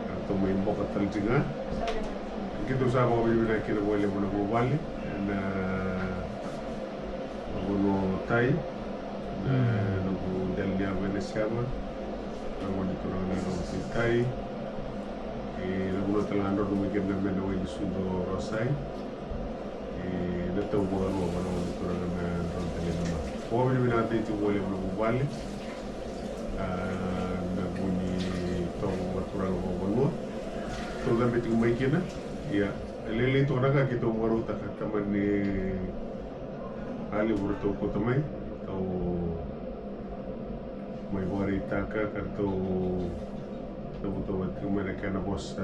ito may mbokat talsinga kita sa ako bibina kinawali mo na bubali na magulo tayo na nagudal niya Venezuela naman dito lang na tayo nagulo talang ano lumigyan namin na wali sudo rosay nataw mo ano naman dito lang na rondali naman kung kami natin ito wali mo na bubali naguni itong maturang mo ito gamit yung may kina lilito na ka kita umaruta ka taman ni Ali burto ko tamay o may warita ka kanto nabuto at kumareka na boss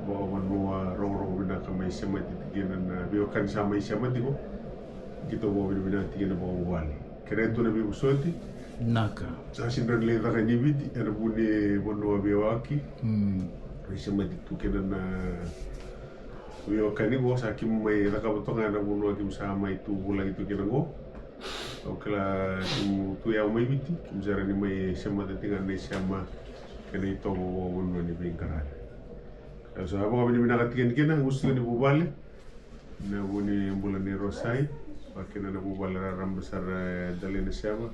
bawa manua rong bina kamay siya matitiginan na biyokan sa may siya matiko kita bawa bina tiginan na bawa wali kaya ito na bibusolti Naka. sa sinran leta ka nibid ano po ni manua biyawaki may siya matitukinan na biyokan ni bo sa akim may nakabatongan na manua kim sama itu bulan itu kinango o kala kim tuyaw may biti kim sara ni may siya matitingan na siya kena ito mo ni bingkaran. So habang kami binakatigan kina gusto ni bubali na ni bulan ni Rosay pakin na bubali raram besar dalin siapa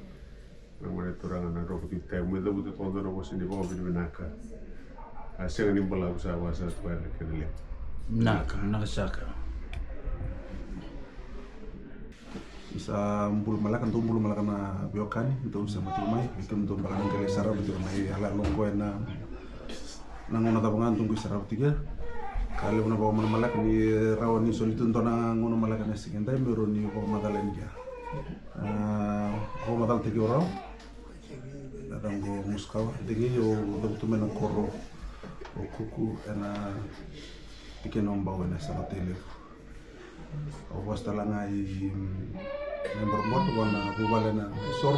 naman ito rangan na robot tayo mo daw buto tondo na boss ni Bob binaka. Asya ni bala usawa sa tuwa na kanila. Naka, nakasaka. Isa bulu malakan tu bulu malakan na biokan itu sa matimay itu untuk bakalan kali sarap itu may ala longko na nanguna tabangan tunggu sarap tiga kali una bawa malak ni rawan ni solitun to na ngono malakan na sigentay meron ni ko madalan dia ko madal tiga raw datang go muskawa dingi yo do menang koro o kuku na tikenom bawa na sa hotel o basta lang ay member mo wana bubala na sor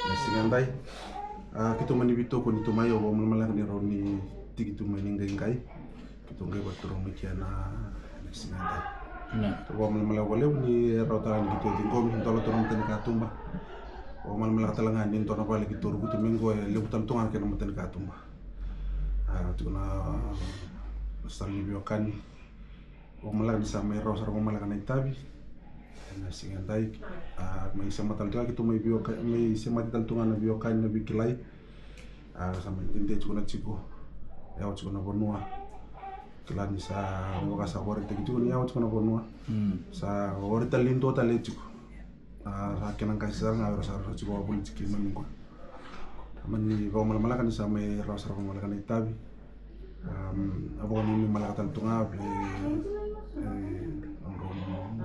na sigantay kita manibito ko nito mayo wa malang ni roni tigitu maningay kay kita ngay baturo mikiana na sigantay Na. wa malang wala ni rautan gitu tingkom tolo turun tan katumba wa malang talangan din to na balik itu rubutu minggo lebutan tungan kana matan katumba tu na sali biokan wa malang sa may rosar wa malang na itabi na singantai mai sematal ka kitu mai bio mai sematal tunga na bio kan na bikilai sama tinte chukuna chiku ya chukuna bonua kelani sa mo ka sa gore te kitu ni ya chukuna bonua sa gore talinto tale chiku sa kenan kasar nga sa chiku wa buli chiki maniko mani ko malamala kan sa mai rasa ko malakan itabi abo ni malakatal tunga be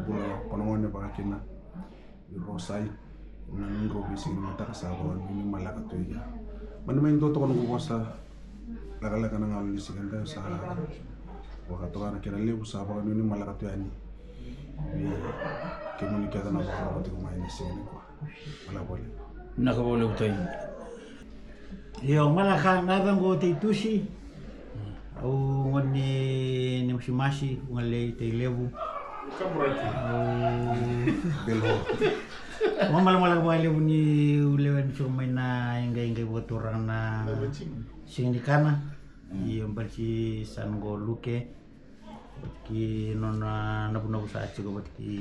bula panongon pa kina rosai nan robi sing mata kasabo ni malaka to ya man main to kono ko sa lagala kana ngal sing anda sa wakato kana kina lebu sa ba ni malaka to yani bi komunikata na ba ko mai ni sing ko ala bole nakabole utay Yo malaka nada ngo te tusi au ngoni ni masi ngale te lebu belo malam wale bunyi ulewan cuma na ingai buat orang na singdikana iya berci sango luke ki nona nabu saat juga buat ki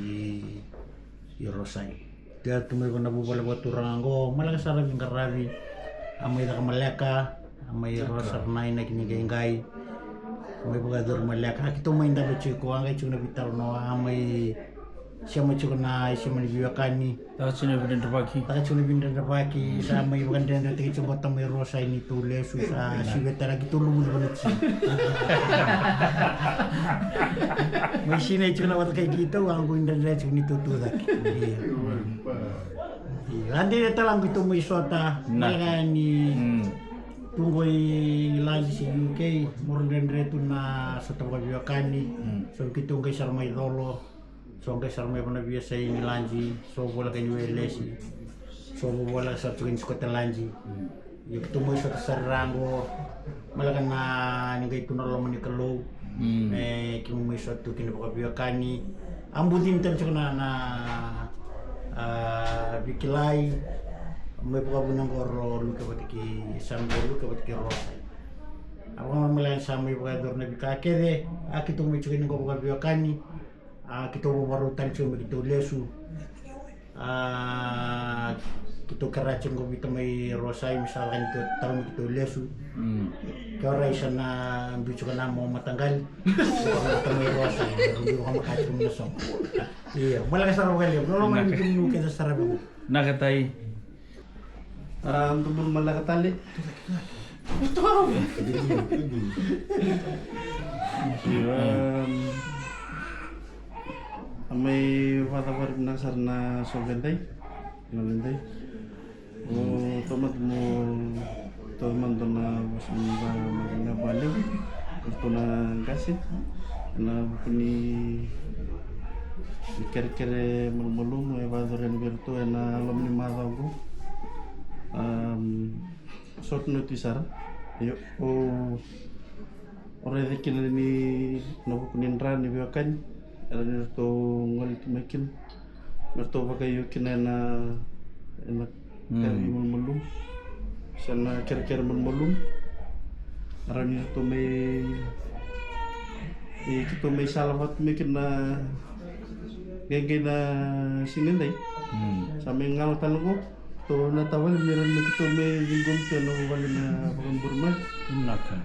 irosai dia tumai nabu boleh buat orang go malah sarap ingkarabi amai tak malaka amai rosar nai nak ni ingai amai bukadur malaka kita main dah berciko angai cuma bitar no amai siapa cuma siapa dibiarkan tak cina benda terbagi tak cuma benda terbagi sama ibu kan dan nanti cuma tamu rosa ini tulis susah si betara gitu lu banget sih masih nih cuma waktu kayak gitu angguin dan dia cuma itu tuh lagi nanti kita lang gitu mau isota malah ni tunggu lagi si UK morden retu na setelah biarkan ni so kita nggak sarmai dolo so ang kasar may pala biya sa inilanji so wala kayo lesi so wala sa tuwing lanji yung tumoy sa kasarango malakan na ningay tunalaman ni Kalo kimumoy sa tu kinapakabiya kani ang budin tan na bikilay may pagkabunang koro luka batiki sambo luka batiki rosay ako mamalayan sa may pagkador na bikakere akitong may tsukin ng kapakabiya kani kita barutan cuma kita lesu kita keracun ko kita may rosay misalkan kita tahun kita lesu kaya ray sana bicu ka na mo matanggal kita may rosay hindi ko makacum na song iya malakas sarap kayo lolo man hindi kita sarap mo nakatay untuk malakatali may wata nasar na sobenday nalenday tomat mo toman to na wasumba magina baliw ito na kasi na puni kere mulmulu may badoren virtu na lomni madago sort notisar yo ore de kinani no kunindra ni biakan to ngol tumakin merto pakai kinana enak kari mulmulum sana kira-kira mulmulum arani to may kita may salawat mikin na gengge na singenday sa may ngalatan ko to natawal meron na kita may lingom tiyan na wala na pagkamburman naka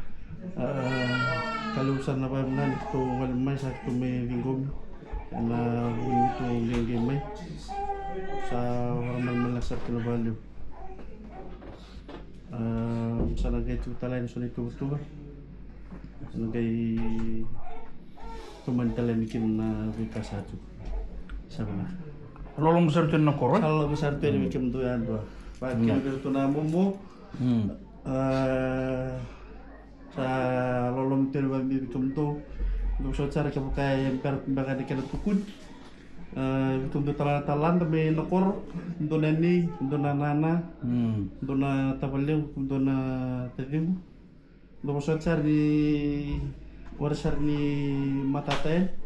kalusan na pa na ito walmay sa ito may lingom na ito gengge may sa warman malasap kinabaliw sa nagay tutalain sa nito ba nagay tumantalan ikin na vikasatu sabi na lolong besar tu nak korang kalau besar tu ini bikin tu ya dua pakai itu namumu sa lolong tu bagi bikin tu untuk socara kepakai yang perkembangan ikan tukun bikin tu talan tapi nokor untuk nani untuk nana untuk na tapaleu untuk na tadimu untuk socara di warisar ni mataten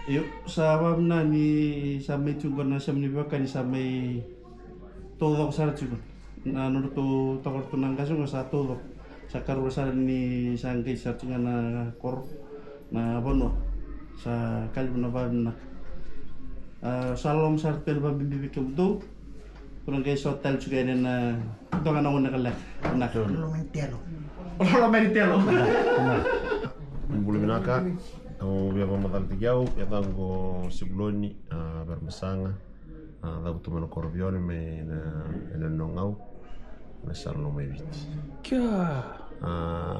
yuk sabab na ni sampai juga na sampai bahkan sampai todo besar juga na menurut tokor tunang kasih nggak satu loh sakar besar ni sangkai satu na kor na bono sa kali menapa na Salom sartel ba bibi kebdo. Kurang guys hotel juga ini na ito nga nang nakala. Nak. Lo mentelo. Olo meritelo. Bulu Minaka, au via matal tigiau, ya tango Sibloni, Bermasanga, lagu tu mana korbione me na nongau, na salno mai viti. Kia.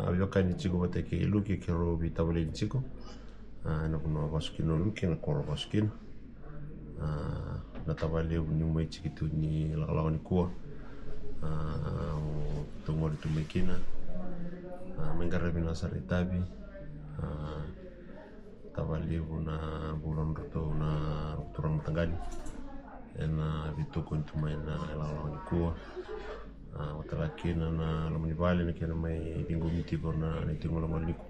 Avio kani chico bate ke luki ke ro bi tabule chico. Na kuno baskino luki na koro baskino. Na tabale ni mai chikitu ni lalawa ni kuo. Tungo di tumekina. Menggarre bina saritabi. Tabaliu na bulan roto na turang tanggali na bitu kuntu mai na lalawa ni kuo watalakina na lamani bali na kina mai dingo miti na ni tingo lamaliku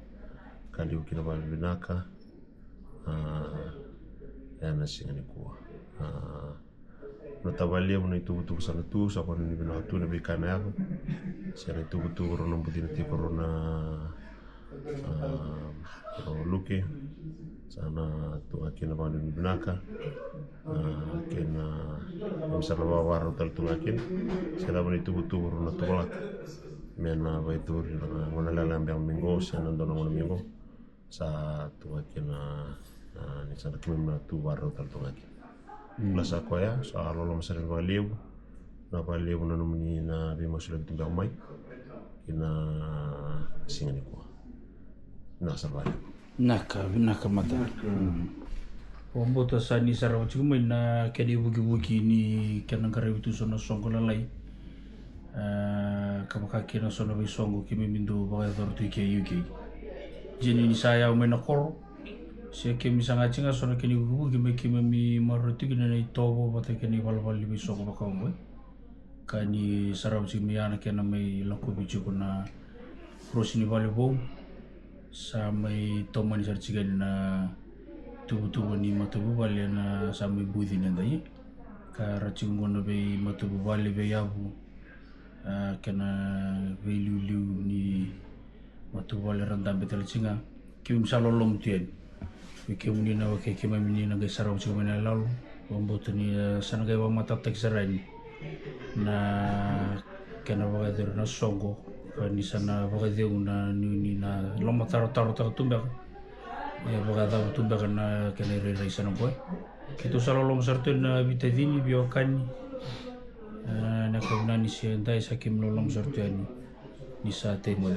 kali ukina bali binaka na singa ni kuo na tabaliu na itu butu sana tu sa kon ni bina tu na bikana yako sira itu butu rona budina ti corona luke sana tu akin ba ni binaka kena misal bawa hotel tu akin sila ba itu butu na tolak mena ba itu ngona la ambiang minggu sana ndona ngona minggu sa tu akin ni sana kemna tu bar hotel tu akin plasa ko ya sa lolo masal ba liu na nomini na bi mosul tu ba mai kina singani ko nasa balik. Naka mata. Ombo sani sarau cuma na kedi buki ni kena kare itu sono songo lalai. Kapaka kena sono bi songo kimi mindu bagai tortu ke UK. Jadi ni saya umena kor. Saya kimi sanga cinga sono keni buki kimi mi marutu kena ni tobo bata keni bal bi songo baka umbo. Kani sarau cuma yana kena mai laku bicu kuna prosini bali bom. Samai toman sarcigan na tubu ni matubu bali na samai budi na dai ka racungon be matubu bali be yabu kena be liu ni matubu bali randam betel cinga kim salolom tien ke muni na ke ke mini na ga sarau cinga na lalu bombot ni sana ga mata tek sarani na kena baga na songo ni sana baga una ni na loma taro tumba ya baga tumba na kena re sana boy kito salolom sartu na bitadini biokani na ko na ni si ndai sakim lolom sartu ni sa te mo